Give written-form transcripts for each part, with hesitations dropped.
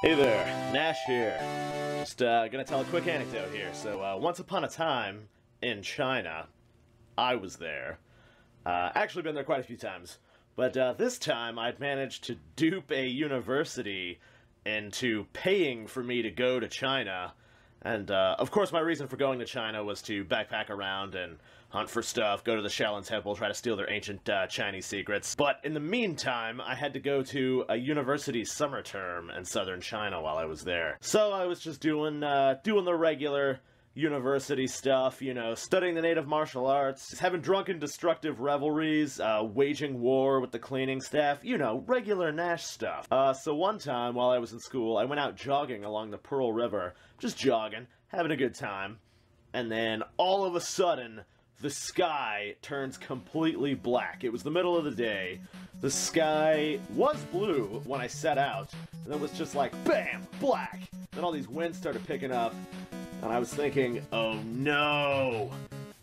Hey there, Nash here. Just gonna tell a quick anecdote here. So, once upon a time in China, I was there. Actually been there quite a few times. But this time I'd managed to dupe a university into paying for me to go to China. And, of course, my reason for going to China was to backpack around and hunt for stuff, go to the Shaolin Temple, try to steal their ancient Chinese secrets. But in the meantime, I had to go to a university summer term in southern China while I was there. So I was just doing the regular university stuff, you know, studying the native martial arts, having drunken destructive revelries, waging war with the cleaning staff, you know, regular Nash stuff. So one time while I was in school, I went out jogging along the Pearl River, just jogging, having a good time, and then all of a sudden, the sky turns completely black. It was the middle of the day. The sky was blue when I set out, and then it was just like, bam, black! Then all these winds started picking up, and I was thinking, oh no!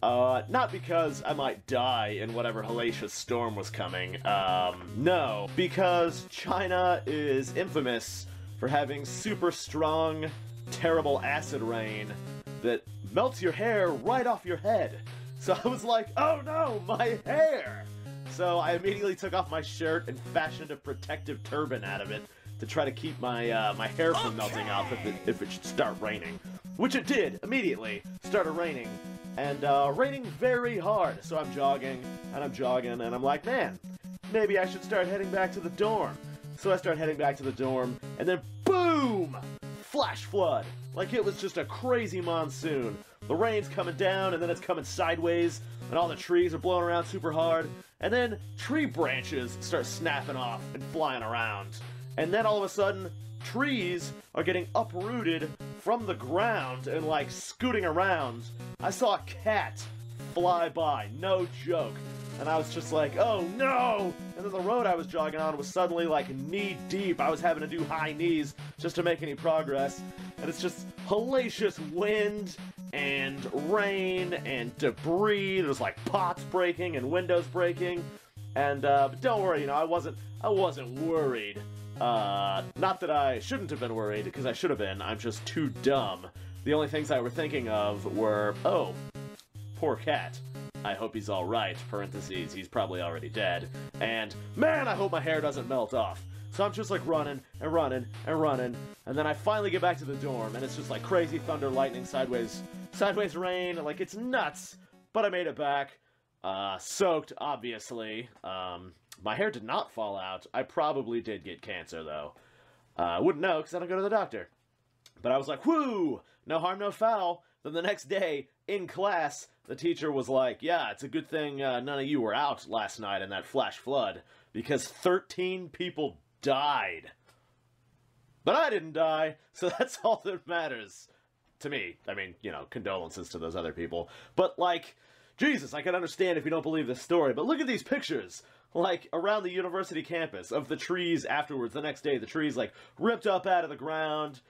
Not because I might die in whatever hellacious storm was coming, no. Because China is infamous for having super strong, terrible acid rain that melts your hair right off your head. So I was like, oh no, my hair! So I immediately took off my shirt and fashioned a protective turban out of it to try to keep my my hair from melting off if it should start raining. Which it did, immediately. Started raining. And raining very hard. So I'm jogging, and I'm like, man, maybe I should start heading back to the dorm. So I start heading back to the dorm, and then boom! Flash flood. Like it was just a crazy monsoon. The rain's coming down, and then it's coming sideways, and all the trees are blowing around super hard, and then tree branches start snapping off and flying around. And then all of a sudden, trees are getting uprooted from the ground and like scooting around. I saw a cat fly by, no joke. And I was just like, oh no! And then the road I was jogging on was suddenly like knee deep. I was having to do high knees just to make any progress. And it's just hellacious wind and rain and debris. There's like pots breaking and windows breaking. And but don't worry, you know, I wasn't worried. Not that I shouldn't have been worried, because I should have been. I'm just too dumb. The only things I were thinking of were, oh, poor cat. I hope he's alright, parentheses, he's probably already dead. And, man, I hope my hair doesn't melt off. So I'm just like running, and running, and running, and then I finally get back to the dorm, and it's just like crazy thunder, lightning, sideways rain, like it's nuts. But I made it back, soaked, obviously. My hair did not fall out. I probably did get cancer, though. I wouldn't know, because I don't go to the doctor. But I was like, whoo! No harm, no foul. Then the next day, in class, the teacher was like, yeah, it's a good thing none of you were out last night in that flash flood, because 13 people died. But I didn't die, so that's all that matters. To me. I mean, you know, condolences to those other people. But, like, Jesus, I can understand if you don't believe this story, but look at these pictures! Like, around the university campus, of the trees afterwards, the next day, the trees, like, ripped up out of the ground.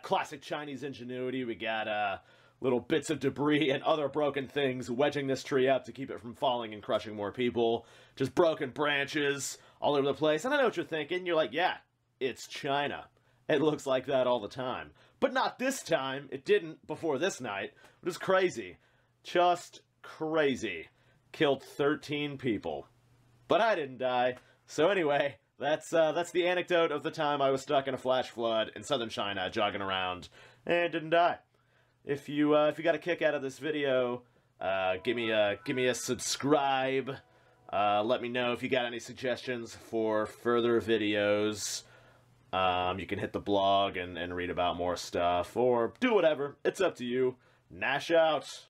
Classic Chinese ingenuity. We got, little bits of debris and other broken things wedging this tree up to keep it from falling and crushing more people. Just broken branches all over the place. And I know what you're thinking. You're like, yeah, it's China. It looks like that all the time. But not this time. It didn't before this night. It was crazy. Just crazy. Killed 13 people. But I didn't die. So anyway, that's the anecdote of the time I was stuck in a flash flood in southern China, jogging around, and didn't die. If you got a kick out of this video, give me a subscribe. Let me know if you got any suggestions for further videos. You can hit the blog and read about more stuff, or do whatever. It's up to you. Nash out.